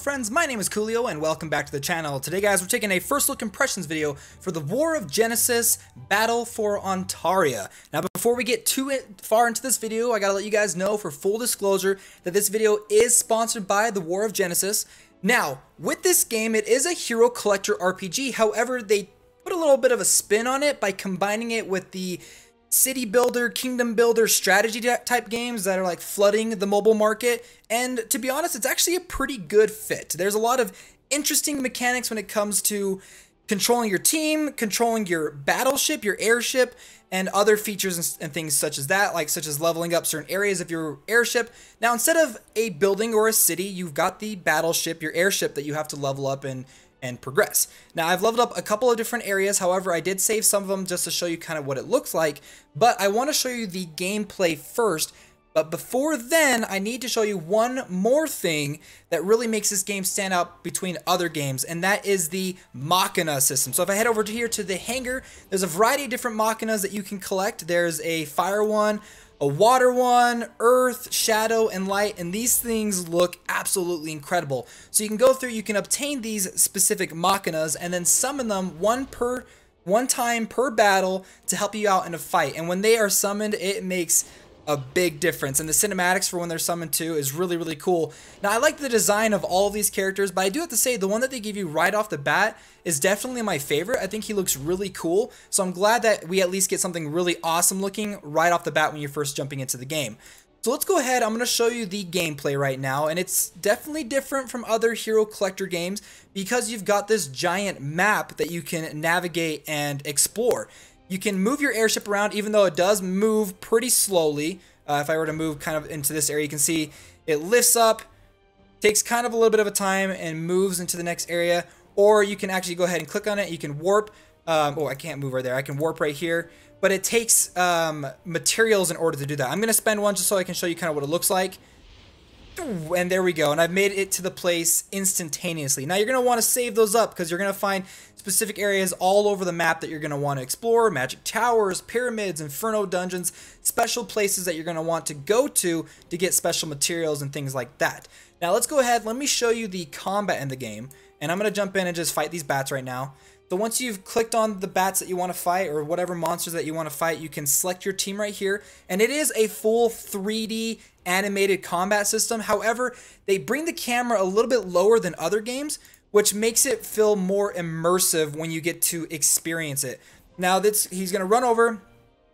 friends, my name is Koolio and welcome back to the channel. Today guys, we're taking a first look impressions video for the War of Genesis Battle for ANTARIA. Now before we get too far into this video, I gotta let you guys know for full disclosure that this video is sponsored by the War of Genesis. Now, with this game, it is a hero collector RPG, however, they put a little bit of a spin on it by combining it with the city builder, kingdom builder, strategy type games that are like flooding the mobile market. And to be honest, it's actually a pretty good fit. There's a lot of interesting mechanics when it comes to controlling your team, controlling your battleship, your airship, and other features and things such as that, such as leveling up certain areas of your airship. Now, instead of a building or a city, you've got the battleship, your airship that you have to level up and progress. Now, I've leveled up a couple of different areas. However, I did save some of them just to show you kind of what it looks like. But I want to show you the gameplay first. But before then, I need to show you one more thing that really makes this game stand out between other games, and that is the Machina system. So if I head over to here to the hangar, there's a variety of different Machinas that you can collect. There's a fire one, a water one, earth, shadow, and light, and these things look absolutely incredible. So you can go through, you can obtain these specific Machinas and then summon them one time per battle to help you out in a fight. And when they are summoned, it makes a big difference, and the cinematics for when they're summoned too is really, really cool. Now, I like the design of all of these characters, but I do have to say the one that they give you right off the bat is definitely my favorite. I think he looks really cool, so I'm glad that we at least get something really awesome looking right off the bat when you're first jumping into the game. So let's go ahead. I'm going to show you the gameplay right now, and it's definitely different from other hero collector games because you've got this giant map that you can navigate and explore. You can move your airship around, even though it does move pretty slowly. If I were to move kind of into this area, you can see it lifts up, takes kind of a little bit of a time, and moves into the next area. Or you can actually go ahead and click on it. You can warp. Oh, I can't move right there. I can warp right here. But it takes materials in order to do that. I'm going to spend one just so I can show you kind of what it looks like. And there we go, and I've made it to the place instantaneously. Now you're going to want to save those up because you're going to find specific areas all over the map that you're going to want to explore, magic towers, pyramids, inferno dungeons, special places that you're going to want to go to get special materials and things like that. Now let's go ahead, let me show you the combat in the game, and I'm going to jump in and just fight these bats right now. So once you've clicked on the bats that you want to fight or whatever monsters that you want to fight, you can select your team right here, and it is a full 3D animated combat system. However, they bring the camera a little bit lower than other games, which makes it feel more immersive when you get to experience it. Now he's going to run over,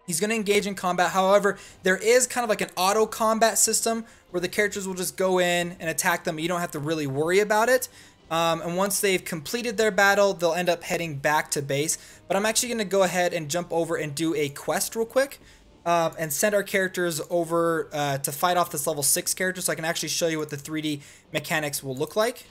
he's going to engage in combat. However, there is kind of like an auto combat system where the characters will just go in and attack them. You don't have to really worry about it. And once they've completed their battle, they'll end up heading back to base. But I'm actually going to go ahead and jump over and do a quest real quick. And send our characters over to fight off this level 6 character so I can actually show you what the 3D mechanics will look like.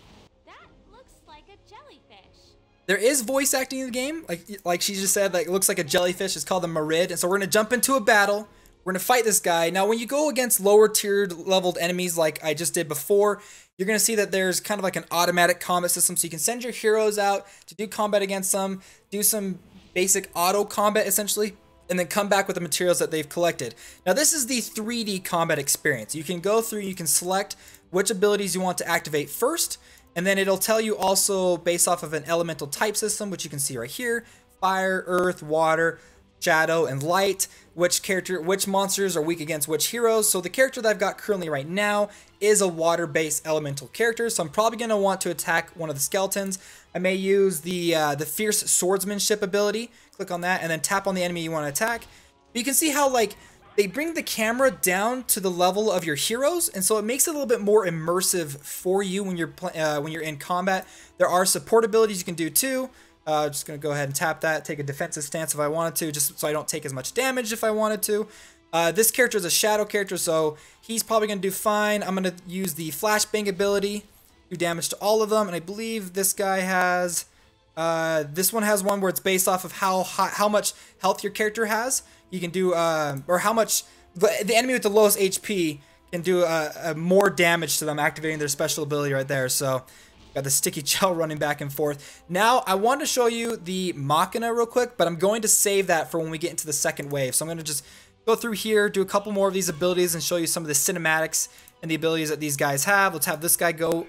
That looks like a jellyfish. There is voice acting in the game, like she just said, it looks like a jellyfish. It's called the Marid, and so we're going to jump into a battle. We're going to fight this guy. Now, when you go against lower tiered leveled enemies like I just did before, you're going to see that there's kind of like an automatic combat system, so you can send your heroes out to do combat against them, do some basic auto combat essentially, and then come back with the materials that they've collected. Now this is the 3D combat experience. You can go through, you can select which abilities you want to activate first, and then it'll tell you also based off of an elemental type system, which you can see right here, fire, earth, water, shadow, and light, which monsters are weak against which heroes. So the character that I've got currently right now is a water-based elemental character, so I'm probably going to want to attack one of the skeletons. I may use the fierce swordsmanship ability. Click on that and then tap on the enemy you want to attack. But you can see how they bring the camera down to the level of your heroes, and so it makes it a little bit more immersive for you when you're in combat. There are support abilities you can do too. Just going to go ahead and tap that, take a defensive stance if I wanted to, just so I don't take as much damage if I wanted to. This character is a shadow character, so he's probably going to do fine. I'm going to use the flashbang ability, do damage to all of them, and I believe this guy has, this one has one where it's based off of how much health your character has. You can do, or how much, the enemy with the lowest HP can do more damage to them, activating their special ability right there, so got the sticky gel running back and forth. Now, I want to show you the Machina real quick, but I'm going to save that for when we get into the second wave. So I'm going to just go through here, do a couple more of these abilities, and show you some of the cinematics and the abilities that these guys have. Let's have this guy go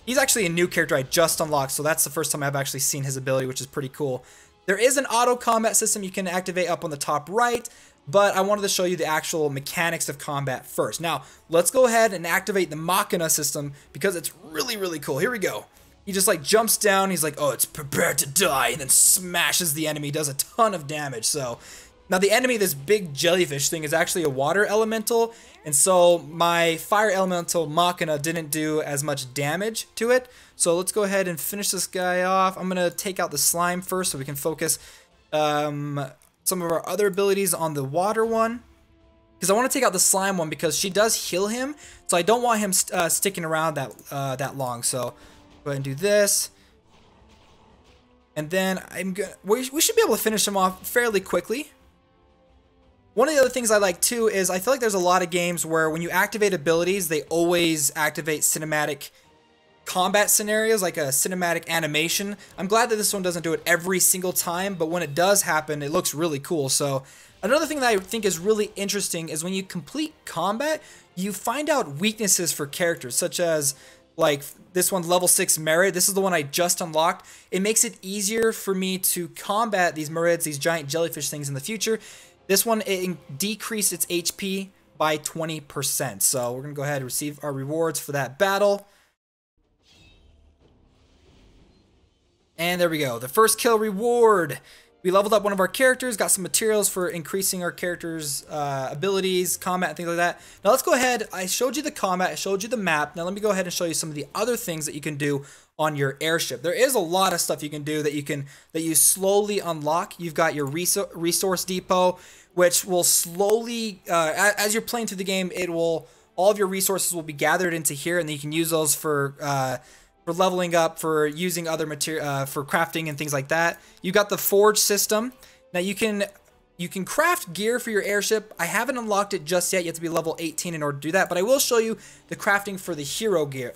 He's actually a new character I just unlocked, so that's the first time I've actually seen his ability, which is pretty cool. There is an auto combat system you can activate up on the top right, but I wanted to show you the actual mechanics of combat first. Now, let's go ahead and activate the Machina system because it's really, really cool. Here we go. He just like jumps down, he's like, oh, it's prepared to die, and then smashes the enemy, does a ton of damage. So now the enemy, this big jellyfish thing, is actually a water elemental, and so my fire elemental Machina didn't do as much damage to it. So let's go ahead and finish this guy off. I'm gonna take out the slime first so we can focus some of our other abilities on the water one, because I want to take out the slime one because she does heal him, so I don't want him sticking around that long. So go ahead and do this, and then we should be able to finish him off fairly quickly. One of the other things I like too is I feel like there's a lot of games where when you activate abilities, they always activate cinematic combat scenarios, like a cinematic animation. I'm glad that this one doesn't do it every single time, but when it does happen, it looks really cool. So another thing that I think is really interesting is when you complete combat, you find out weaknesses for characters, such as like this one, level 6 Merid. This is the one I just unlocked. It makes it easier for me to combat these Merids, these giant jellyfish things in the future. This one, it decreased its HP by 20%. So we're going to go ahead and receive our rewards for that battle. And there we go. The first kill reward. We leveled up one of our characters, got some materials for increasing our character's abilities, combat, and things like that. Now let's go ahead. I showed you the combat. I showed you the map. Now let me go ahead and show you some of the other things that you can do on your airship. There is a lot of stuff you can do that you slowly unlock. You've got your resource depot, which will slowly, as you're playing through the game, all of your resources will be gathered into here, and then you can use those for leveling up, for using other material, for crafting and things like that. You got the forge system. Now you can craft gear for your airship. I haven't unlocked it just yet. You have to be level 18 in order to do that, but I will show you the crafting for the hero gear.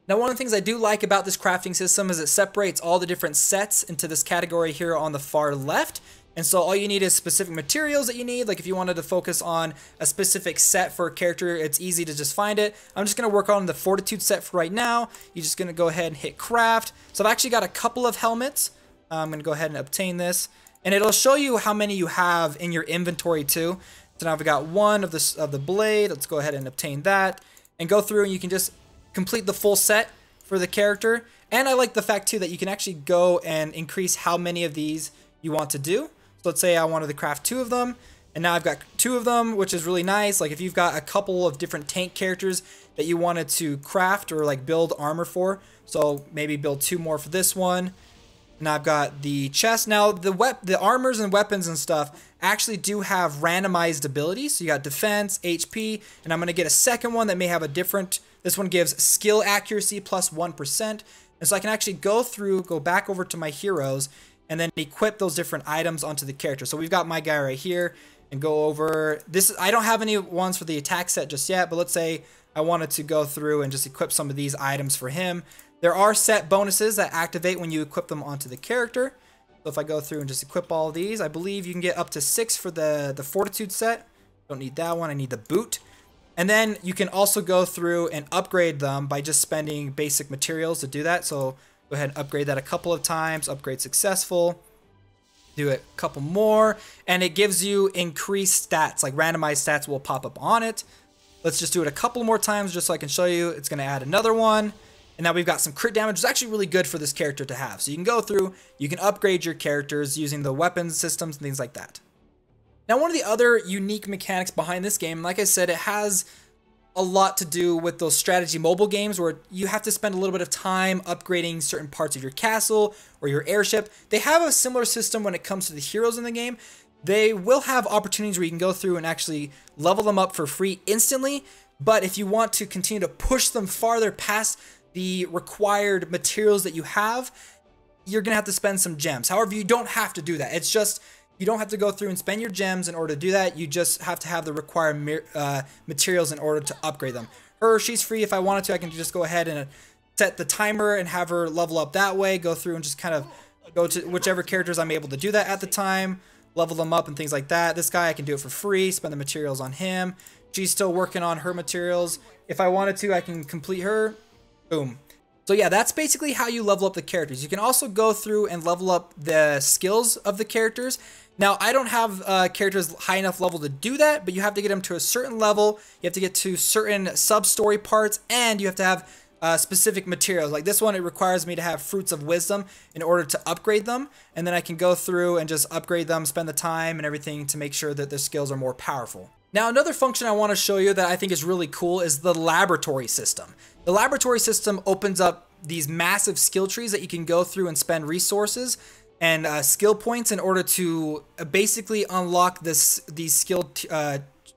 Now, one of the things I do like about this crafting system is it separates all the different sets into this category here on the far left. And so all you need is specific materials that you need. Like if you wanted to focus on a specific set for a character, it's easy to just find it. I'm just going to work on the fortitude set for right now. You're just going to go ahead and hit craft. So I've actually got a couple of helmets. I'm going to go ahead and obtain this. And it'll show you how many you have in your inventory too. So now I've got one of the blade. Let's go ahead and obtain that. And go through and you can just complete the full set for the character. And I like the fact too that you can actually go and increase how many of these you want to do. So let's say I wanted to craft 2 of them, and now I've got 2 of them, which is really nice. Like if you've got a couple of different tank characters that you wanted to craft or like build armor for, so maybe build 2 more for this one. Now I've got the chest. Now the armors and weapons and stuff actually do have randomized abilities. So you got defense, HP, and I'm going to get a second one that may have a different. This one gives skill accuracy plus 1%. And so I can actually go back over to my heroes, and then equip those different items onto the character. So we've got my guy right here, and go over this. I don't have any ones for the attack set just yet, but let's say I wanted to go through and just equip some of these items for him. There are set bonuses that activate when you equip them onto the character. So if I go through and just equip all of these, I believe you can get up to 6 for the fortitude set. Don't need that one, I need the boot. And then you can also go through and upgrade them by just spending basic materials to do that. So go ahead and upgrade that a couple of times. Upgrade successful. Do it a couple more. And it gives you increased stats. Like randomized stats will pop up on it. Let's just do it a couple more times just so I can show you. It's going to add another one. And now we've got some crit damage. It's actually really good for this character to have. So you can go through. You can upgrade your characters using the weapons systems and things like that. Now one of the other unique mechanics behind this game, like I said, it has a lot to do with those strategy mobile games where you have to spend a little bit of time upgrading certain parts of your castle or your airship. They have a similar system when it comes to the heroes in the game. They will have opportunities where you can go through and actually level them up for free instantly, but if you want to continue to push them farther past the required materials that you have, you're going to have to spend some gems. However, you don't have to do that. It's just, you don't have to go through and spend your gems in order to do that. You just have to have the required materials in order to upgrade them. She's free. If I wanted to, I can just go ahead and set the timer and have her level up that way. Go through and just kind of go to whichever characters I'm able to do that at the time. Level them up and things like that. This guy, I can do it for free. Spend the materials on him. She's still working on her materials. If I wanted to, I can complete her. Boom. So yeah, that's basically how you level up the characters. You can also go through and level up the skills of the characters. Now, I don't have characters high enough level to do that, but you have to get them to a certain level. You have to get to certain sub-story parts, and you have to have specific materials. Like this one, it requires me to have Fruits of Wisdom in order to upgrade them, and then I can go through and just upgrade them, spend the time and everything to make sure that their skills are more powerful. Now, another function I want to show you that I think is really cool is the laboratory system. The laboratory system opens up these massive skill trees that you can go through and spend resources and skill points in order to basically unlock these skill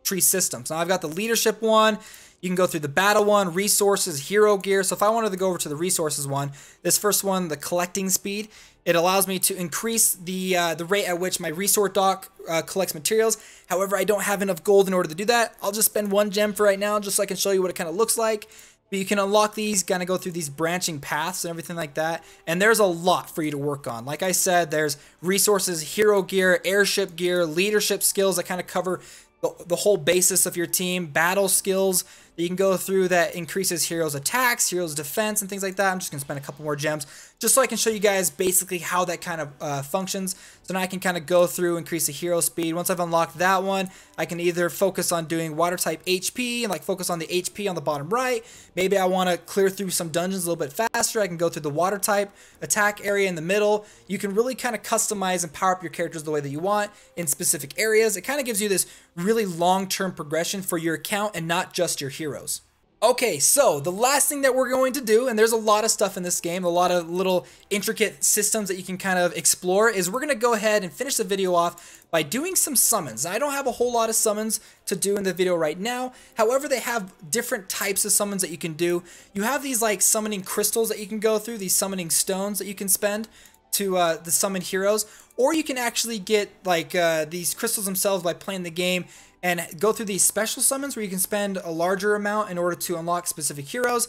tree systems. Now, I've got the leadership one. You can go through the battle one, resources, hero gear. So if I wanted to go over to the resources one, this first one, the collecting speed, it allows me to increase the rate at which my resource dock collects materials. However, I don't have enough gold in order to do that. I'll just spend 1 gem for right now just so I can show you what it kind of looks like. But you can unlock these, kind of go through these branching paths and everything like that. And there's a lot for you to work on. Like I said, there's resources, hero gear, airship gear, leadership skills that kind of cover the whole basis of your team, battle skills that you can go through that increases heroes' attacks, heroes' defense, and things like that. I'm just going to spend a couple more gems just so I can show you guys basically how that kind of functions. So now I can kind of go through, increase the hero speed. Once I've unlocked that one, I can either focus on doing water type HP and like focus on the HP on the bottom right. Maybe I want to clear through some dungeons a little bit faster. I can go through the water type attack area in the middle. You can really kind of customize and power up your characters the way that you want in specific areas. It kind of gives you this really long-term progression for your account and not just your heroes. Okay, so the last thing that we're going to do, and there's a lot of stuff in this game, a lot of little intricate systems that you can kind of explore, is we're going to go ahead and finish the video off by doing some summons. Now, I don't have a whole lot of summons to do in the video right now. However, they have different types of summons that you can do. You have these like summoning crystals that you can go through, these summoning stones that you can spend to the summon heroes, or you can actually get like these crystals themselves by playing the game and go through these special summons where you can spend a larger amount in order to unlock specific heroes.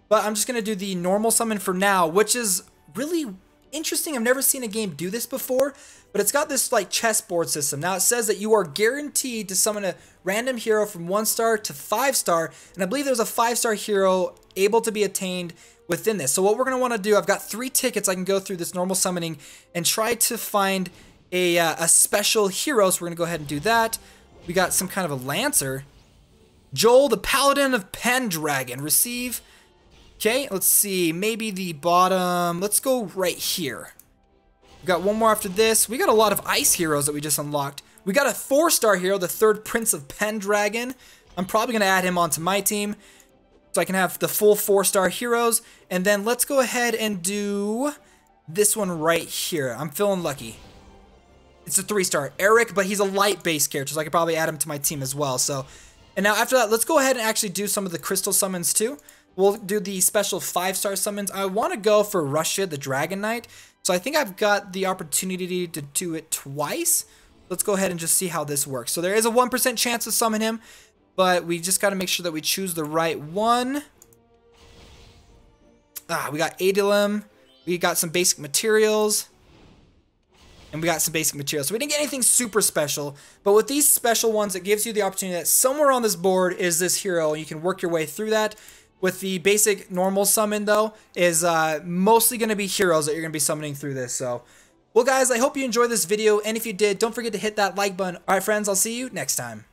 But I'm just going to do the normal summon for now, which is really interesting. I've never seen a game do this before, but it's got this like chessboard system. Now it says that you are guaranteed to summon a random hero from 1 star to 5 star, and I believe there's a 5-star hero able to be attained within this. So what we're going to want to do, I've got 3 tickets I can go through this normal summoning and try to find a special hero. So we're going to go ahead and do that. We got some kind of a Lancer. Joel, the Paladin of Pendragon. Receive. Okay, let's see. Maybe the bottom. Let's go right here. We got one more after this. We got a lot of ice heroes that we just unlocked. We got a 4-star hero, the 3rd Prince of Pendragon. I'm probably going to add him onto my team so I can have the full 4-star heroes. And then let's go ahead and do this one right here. I'm feeling lucky. It's a 3-star Eric, but he's a light-based character, so I could probably add him to my team as well. So, and now after that, let's go ahead and actually do some of the crystal summons too. We'll do the special 5-star summons. I want to go for Russia, the Dragon Knight. So I think I've got the opportunity to do it twice. Let's go ahead and just see how this works. So there is a 1% chance to summon him, but we just got to make sure that we choose the right one. We got Adilum. We got some basic materials. And we got some basic materials. So we didn't get anything super special, but with these special ones, it gives you the opportunity that somewhere on this board is this hero, and you can work your way through that. With the basic normal summon, though, is mostly going to be heroes that you're going to be summoning through this. So, well, guys, I hope you enjoyed this video, and if you did, don't forget to hit that like button. All right, friends, I'll see you next time.